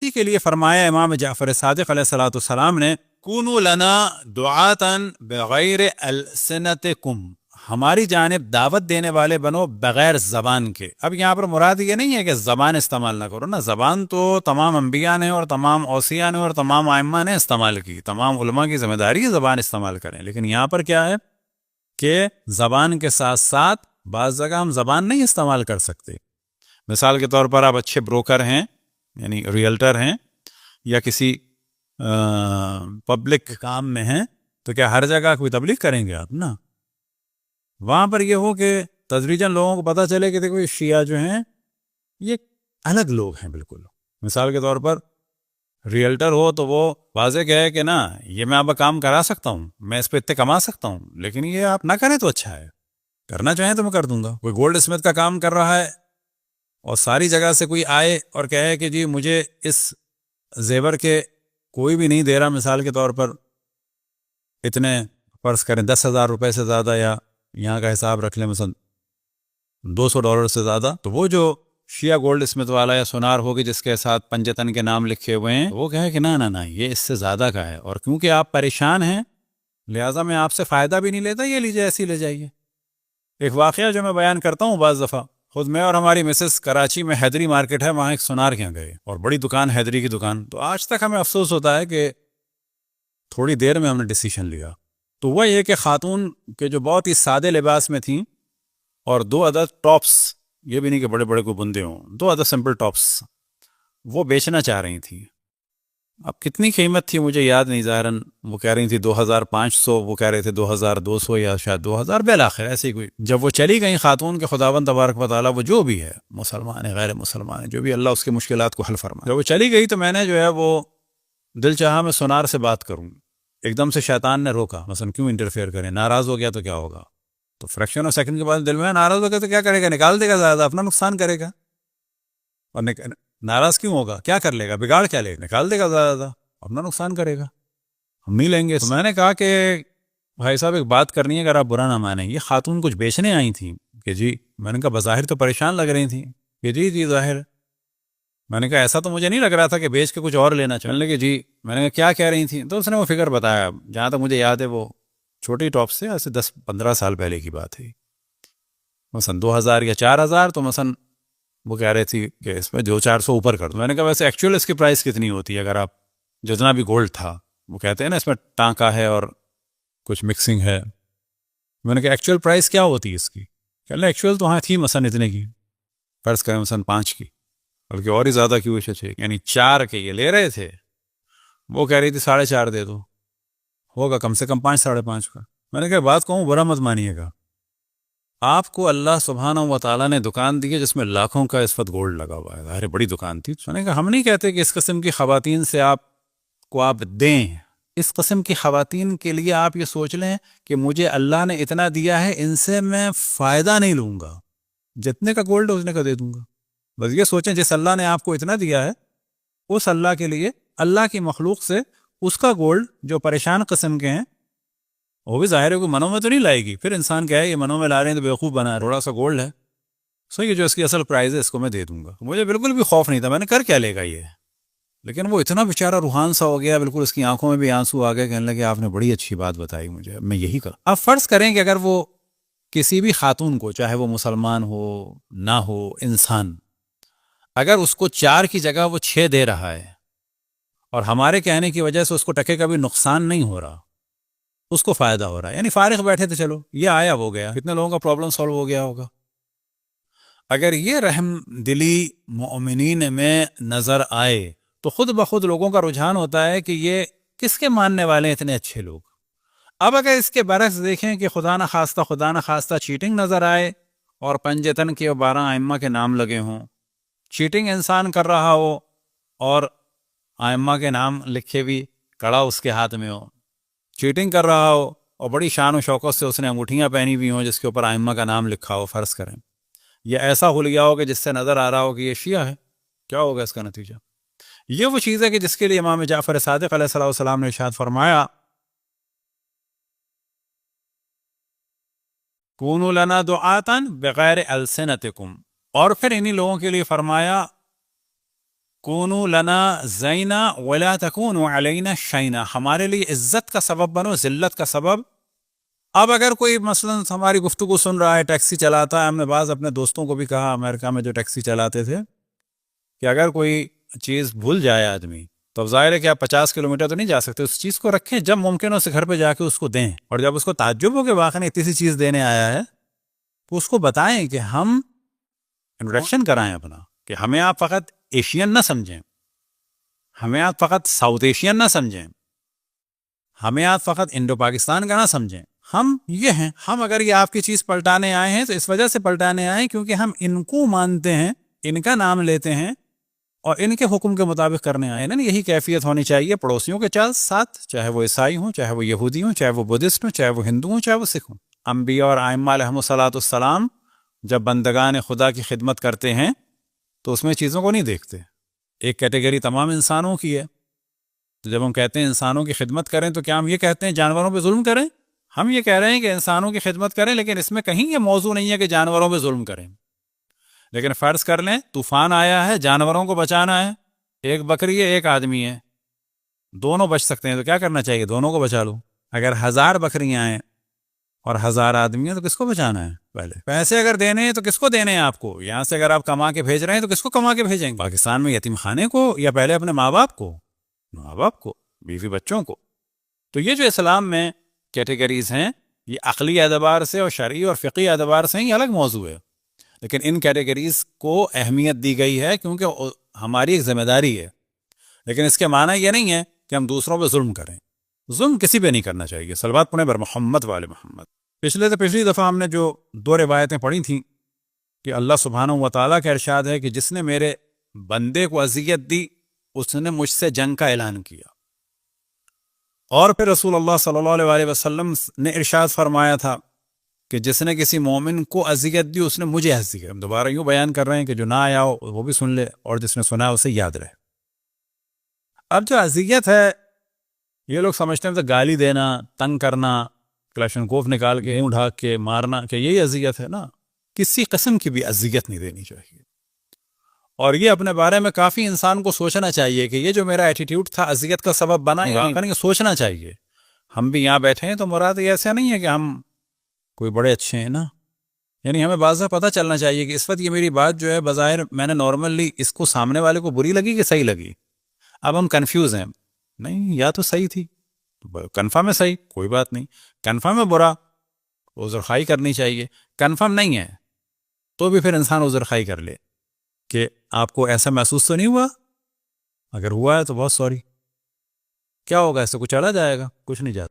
اسی کے لیے فرمایا امام جعفر صادق علیہ الصلوۃ والسلام نے کونوا لنا دعاتا بغیر السنتکم، ہماری جانب دعوت دینے والے بنو بغیر زبان کے۔ اب یہاں پر مراد یہ نہیں ہے کہ زبان استعمال نہ کرو، نا، زبان تو تمام انبیاء نے اور تمام اوصیاء نے اور تمام ائمہ نے استعمال کی، تمام علماء کی ذمہ داری ہے زبان استعمال کریں، لیکن یہاں پر کیا ہے کہ زبان کے ساتھ ساتھ بعض جگہ ہم زبان نہیں استعمال کر سکتے۔ مثال کے طور پر آپ اچھے بروکر ہیں، یعنی ریئلٹر ہیں، یا کسی پبلک کام میں ہیں، تو کیا ہر جگہ کوئی تبلیغ کریں گے آپ؟ نا، وہاں پر یہ ہو کہ تدریجاً لوگوں کو پتہ چلے کہ دیکھو یہ شیعہ جو ہیں یہ الگ لوگ ہیں بالکل۔ مثال کے طور پر ریئلٹر ہو تو وہ واضح کہے کہ نا، یہ میں آپ کا کام کرا سکتا ہوں، میں اس پہ اتنے کما سکتا ہوں، لیکن یہ آپ نہ کریں تو اچھا ہے، کرنا چاہیں تو میں کر دوں گا۔ کوئی گولڈ اسمتھ کا کام کر رہا ہے اور ساری جگہ سے کوئی آئے اور کہے کہ جی مجھے اس زیور کے کوئی بھی نہیں دے رہا، مثال کے طور پر اتنے فرض کریں 10,000 روپے سے زیادہ، یا یہاں کا حساب رکھ لیں مثلا $200 سے زیادہ، تو وہ جو شیعہ گولڈ اسمتھ والا یا سونار ہوگی جس کے ساتھ پنجتن کے نام لکھے ہوئے ہیں، وہ کہے کہ نا یہ اس سے زیادہ کا ہے، اور کیونکہ آپ پریشان ہیں لہٰذا میں آپ سے فائدہ بھی نہیں لیتا، یہ لیجیے، ایسی لے جائیے۔ ایک واقعہ جو میں بیان کرتا ہوں، بعض دفعہ خود میں اور ہماری مسز کراچی میں حیدری مارکیٹ ہے، وہاں ایک سونار کے یہاں گئے، اور بڑی دکان حیدری کی دکان، تو آج تک ہمیں افسوس ہوتا ہے کہ تھوڑی دیر میں ہم نے ڈیسیشن لیا۔ تو وہ یہ کہ خاتون کے جو بہت ہی سادے لباس میں تھیں، اور 2 عدد ٹاپس، یہ بھی نہیں کہ بڑے بڑے کو بندے ہوں، 2 عدد سمپل ٹاپس وہ بیچنا چاہ رہی تھیں۔ اب کتنی قیمت تھی مجھے یاد نہیں، ظاہراً وہ کہہ رہی تھی 2,500، وہ کہہ رہے تھے 2,200 یا شاید 2,000، بالآخر ایسے ہی کوئی۔ جب وہ چلی گئیں خاتون کے، خداوند تبارک و تعالیٰ وہ جو بھی ہے، مسلمان ہے غیر مسلمان ہے، جو بھی، اللہ اس کی مشکلات کو حل فرمائے، جب وہ چلی گئی تو میں نے جو ہے وہ دل چاہا میں سونار سے بات کروں، ایک دم سے شیطان نے روکا، مثلا کیوں انٹرفیئر کریں، ناراض ہو گیا تو کیا ہوگا؟ تو فریکشن آف سیکنڈ کے بعد دل میں ناراض ہو گیا تو کیا کرے گا، نکال دے گا زیادہ، اپنا نقصان کرے گا، اور ناراض کیوں ہوگا، کیا کر لے گا، بگاڑ کیا لے گا، نکال دے گا زیادہ، اپنا نقصان کرے گا، ہم نہیں لیں گے۔ تو میں نے کہا کہ بھائی صاحب ایک بات کرنی ہے، اگر آپ برا نہ مانیں، یہ خاتون کچھ بیچنے آئی تھیں کہ جی، میں نے کہا بظاہر تو پریشان لگ رہی تھیں کہ جی ظاہر، میں نے کہا ایسا تو مجھے نہیں لگ رہا تھا کہ بیچ کے کچھ اور لینا چاہنے لگے جی، میں نے کہا کیا کہہ رہی تھیں، تو اس نے وہ فگر بتایا، جہاں تک مجھے یاد ہے وہ چھوٹی ٹاپ سے ایسے 10-15 سال پہلے کی بات ہے، مثلا 2,000 یا 4,000، تو مثلا وہ کہہ رہی تھی کہ اس میں 200-400 اوپر کر دو۔ میں نے کہا ویسے ایکچوئل اس کی پرائس کتنی ہوتی ہے اگر آپ جتنا بھی گولڈ تھا، وہ کہتے ہیں نا اس میں ٹانکا ہے اور کچھ مکسنگ ہے، میں نے کہا ایکچوئل پرائس کیا ہوتی ہے اس کی؟ کہ اللہ ایکچوئل تو ہاں تھی مثلا اتنے کی، فرض کریں مثلا 5 کی، بلکہ اور ہی زیادہ کی ہوئی ہے، یعنی 4 کے یہ لے رہے تھے، وہ کہہ رہی تھی 4.5 دے دو، ہوگا کم سے کم 5-5.5 کا۔ میں نے کہا بات کہوں برا مت مانیے گا، آپ کو اللہ سبحانہ و تعالیٰ نے دکان دی ہے جس میں لاکھوں کا اس وقت گولڈ لگا ہوا ہے، ظاہر بڑی دکان تھی۔ میں نے کہا ہم نہیں کہتے کہ اس قسم کی خواتین سے آپ دیں، اس قسم کی خواتین کے لیے آپ یہ سوچ لیں کہ مجھے اللہ نے اتنا دیا ہے، ان سے میں فائدہ نہیں لوں گا، جتنے کا گولڈ اتنے کا دے دوں گا۔ بس یہ سوچیں جس اللہ نے آپ کو اتنا دیا ہے، اس اللہ کے لیے اللہ کی مخلوق سے اس کا گولڈ جو پریشان قسم کے ہیں، وہ بھی ظاہر ہے کوئی منوں میں تو نہیں لائے گی، پھر انسان کہے یہ منوں میں لا رہے ہیں تو بیوقوف بنا، تھوڑا سا گولڈ ہے سو یہ جو اس کی اصل پرائز ہے اس کو میں دے دوں گا۔ مجھے بالکل بھی خوف نہیں تھا، میں نے کر کیا لے گا یہ، لیکن وہ اتنا بیچارہ روحان سا ہو گیا، بالکل اس کی آنکھوں میں بھی آنسو آ گئے، کہنے لگے آپ نے بڑی اچھی بات بتائی مجھے، میں یہی کروں۔ اب فرض کریں کہ اگر وہ کسی بھی خاتون کو، چاہے وہ مسلمان ہو نہ ہو، انسان اگر اس کو 4 کی جگہ وہ 6 دے رہا ہے، اور ہمارے کہنے کی وجہ سے اس کو ٹکے کا بھی نقصان نہیں ہو رہا، اس کو فائدہ ہو رہا ہے، یعنی فارغ بیٹھے تھے، چلو یہ آیا وہ گیا، کتنے لوگوں کا پرابلم سالو ہو گیا ہوگا۔ اگر یہ رحم دلی مومنین میں نظر آئے تو خود بخود لوگوں کا رجحان ہوتا ہے کہ یہ کس کے ماننے والے ہیں اتنے اچھے لوگ۔ اب اگر اس کے برعکس دیکھیں کہ خدا نہ خواستہ چیٹنگ نظر آئے اور پنجتن کے 12 ائمہ کے نام لگے ہوں، چیٹنگ انسان کر رہا ہو اور ائمہ کے نام لکھے بھی کڑا اس کے ہاتھ میں ہو، چیٹنگ کر رہا ہو اور بڑی شان و شوکت سے اس نے انگوٹھیاں پہنی ہوئی ہوں جس کے اوپر ائمہ کا نام لکھا ہو، فرض کریں، یا ایسا حلیہ ہو کہ جس سے نظر آ رہا ہو کہ یہ شیعہ ہے، کیا ہوگا اس کا نتیجہ؟ یہ وہ چیز ہے کہ جس کے لیے امام جعفر صادق علیہ السلام نے ارشاد فرمایا کونوا لنا دعاتا بغیر السنتکم، اور پھر انہی لوگوں کے لیے فرمایا کونوا لنا زینا ولا تکونوا علینا شینا، ہمارے لیے عزت کا سبب بنو، ذلت کا سبب۔ اب اگر کوئی مثلا ہماری گفتگو سن رہا ہے، ٹیکسی چلاتا ہے، ہم نے بعض اپنے دوستوں کو بھی کہا امریکہ میں جو ٹیکسی چلاتے تھے کہ اگر کوئی چیز بھول جائے آدمی تو اب ظاہر ہے کہ آپ 50 کلومیٹر تو نہیں جا سکتے، اس چیز کو رکھیں، جب ممکن ہو اسے گھر پہ جا کے اس کو دیں، اور جب اس کو تعجب ہو کہ واقعی اتنی سی چیز دینے آیا ہے تو اس کو بتائیں کہ ہم انٹروڈکشن کرائیں اپنا، کہ ہمیں آپ فقط ایشین نہ سمجھیں، ہمیں آپ فقط ساؤتھ ایشین نہ سمجھیں، ہمیں آپ فقط انڈو پاکستان کا نہ سمجھیں، ہم یہ ہیں، ہم اگر یہ آپ کی چیز پلٹانے آئے ہیں تو اس وجہ سے پلٹانے آئے ہیں کیونکہ ہم ان کو مانتے ہیں، ان کا نام لیتے ہیں اور ان کے حکم کے مطابق کرنے آئے ہیں۔ یہی کیفیت ہونی چاہیے پڑوسیوں کے ساتھ، چاہے وہ عیسائی ہوں، چاہے وہ یہودی ہوں، چاہے وہ بدھسٹ ہوں، چاہے وہ ہندو ہوں، چاہے وہ سکھ ہوں۔ انبیاء اور ائمہ علیہم الصلاۃ والسلام جب بندگان خدا کی خدمت کرتے ہیں تو اس میں چیزوں کو نہیں دیکھتے، ایک کیٹیگری تمام انسانوں کی ہے۔ تو جب ہم کہتے ہیں انسانوں کی خدمت کریں تو کیا ہم یہ کہتے ہیں جانوروں پہ ظلم کریں؟ ہم یہ کہہ رہے ہیں کہ انسانوں کی خدمت کریں، لیکن اس میں کہیں یہ موضوع نہیں ہے کہ جانوروں پہ ظلم کریں۔ لیکن فرض کر لیں طوفان آیا ہے، جانوروں کو بچانا ہے، ایک بکری ہے ایک آدمی ہے، دونوں بچ سکتے ہیں تو کیا کرنا چاہیے؟ دونوں کو بچا لو۔ اگر 1000 بکریاں ہیں اور 1000 آدمی ہیں تو کس کو بچانا ہے؟ پہلے پیسے اگر دینے ہیں تو کس کو دینے ہیں آپ کو؟ یہاں سے اگر آپ کما کے بھیج رہے ہیں تو کس کو کما کے بھیجیں گے؟ پاکستان میں یتیم خانے کو، یا پہلے اپنے ماں باپ کو، بیوی بچوں کو؟ تو یہ جو اسلام میں کیٹیگریز ہیں یہ عقلی اعتبار سے اور شرعی اور فقہی اعتبار سے یہ الگ موضوع ہے، لیکن ان کیٹیگریز کو اہمیت دی گئی ہے کیونکہ ہماری ایک ذمہ داری ہے۔ لیکن اس کے معنی یہ نہیں ہے کہ ہم دوسروں پہ ظلم کریں، ظلم کسی پہ نہیں کرنا چاہیے۔ صلوات پڑھیں بر محمد وآل محمد۔ پچھلی دفعہ ہم نے جو 2 روایتیں پڑھی تھیں کہ اللہ سبحانہ و تعالیٰ کا ارشاد ہے کہ جس نے میرے بندے کو اذیت دی اس نے مجھ سے جنگ کا اعلان کیا، اور پھر رسول اللہ صلی اللہ علیہ وسلم نے ارشاد فرمایا تھا کہ جس نے کسی مومن کو اذیت دی اس نے مجھے اذیت۔ ہم دوبارہ یوں بیان کر رہے ہیں کہ جو نہ آیا ہو وہ بھی سن لے اور جس نے سنا ہے اسے یاد رہے۔ اب جو اذیت ہے یہ لوگ سمجھتے ہیں تو گالی دینا، تنگ کرنا، کلاشنکوف نکال کے منہ ڈھاک کے مارنا کہ یہی اذیت ہے نا، کسی قسم کی بھی اذیت نہیں دینی چاہیے۔ اور یہ اپنے بارے میں کافی انسان کو سوچنا چاہیے کہ یہ جو میرا ایٹیٹیوڈ تھا اذیت کا سبب بنا، یہ سوچنا چاہیے۔ ہم بھی یہاں بیٹھے ہیں تو مراد یہ ایسا نہیں ہے کہ ہم کوئی بڑے اچھے ہیں نا، یعنی ہمیں بعض پتہ چلنا چاہیے کہ اس وقت یہ میری بات جو ہے بظاہر میں نے نارملی اس کو سامنے والے کو بری لگی کہ صحیح لگی۔ اب ہم کنفیوز ہیں، نہیں یا تو صحیح تھی، کنفرم ہے صحیح کوئی بات نہیں، کنفرم ہے برا عذر خواہی کرنی چاہیے، کنفرم نہیں ہے تو بھی پھر انسان عذر خواہی کر لے کہ آپ کو ایسا محسوس تو نہیں ہوا، اگر ہوا ہے تو بہت سوری، کیا ہوگا، اس سے کچھ چلا جائے گا؟ کچھ نہیں جاتا۔